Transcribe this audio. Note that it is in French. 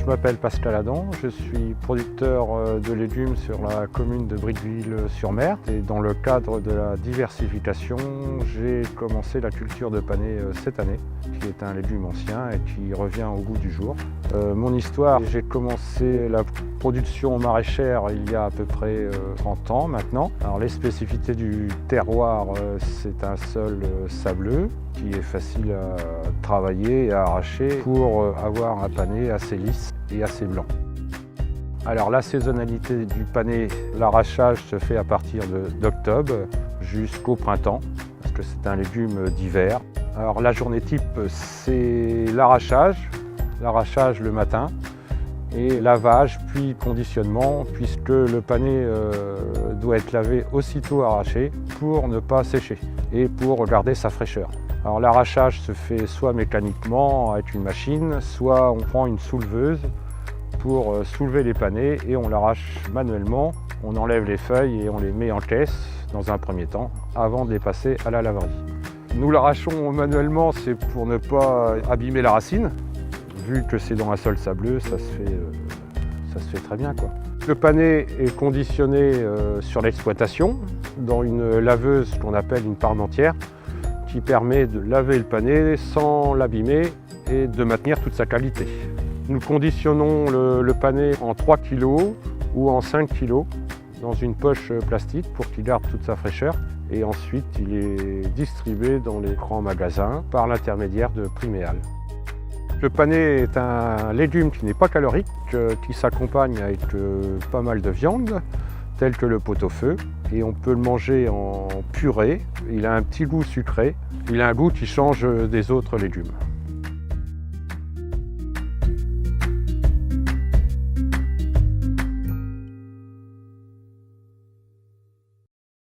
Je m'appelle Pascal Adam, je suis producteur de légumes sur la commune de Briqueville-sur-Mer. Et dans le cadre de la diversification, j'ai commencé la culture de panais cette année, qui est un légume ancien et qui revient au goût du jour. Mon histoire, j'ai commencé la production maraîchère il y a à peu près 30 ans maintenant. Alors les spécificités du terroir, c'est un sol sableux qui est facile à travailler et à arracher pour avoir un panais assez lisse et assez blanc. Alors la saisonnalité du panais, l'arrachage se fait à partir d'octobre jusqu'au printemps, parce que c'est un légume d'hiver. Alors la journée type, c'est l'arrachage le matin, et lavage puis conditionnement, puisque le panais doit être lavé aussitôt arraché pour ne pas sécher et pour garder sa fraîcheur. Alors l'arrachage se fait soit mécaniquement avec une machine, soit on prend une souleveuse pour soulever les panais et on l'arrache manuellement. On enlève les feuilles et on les met en caisse dans un premier temps avant de les passer à la laverie. Nous l'arrachons manuellement, c'est pour ne pas abîmer la racine. Vu que c'est dans un sol sableux, ça se fait très bien, quoi. Le panais est conditionné sur l'exploitation dans une laveuse qu'on appelle une parmentière, qui permet de laver le panais sans l'abîmer et de maintenir toute sa qualité. Nous conditionnons le panais en 3 kg ou en 5 kg dans une poche plastique pour qu'il garde toute sa fraîcheur. Et ensuite, il est distribué dans les grands magasins par l'intermédiaire de Priméal. Le panais est un légume qui n'est pas calorique, qui s'accompagne avec pas mal de viande, telle que le pot-au-feu. Et on peut le manger en purée. Il a un petit goût sucré. Il a un goût qui change des autres légumes.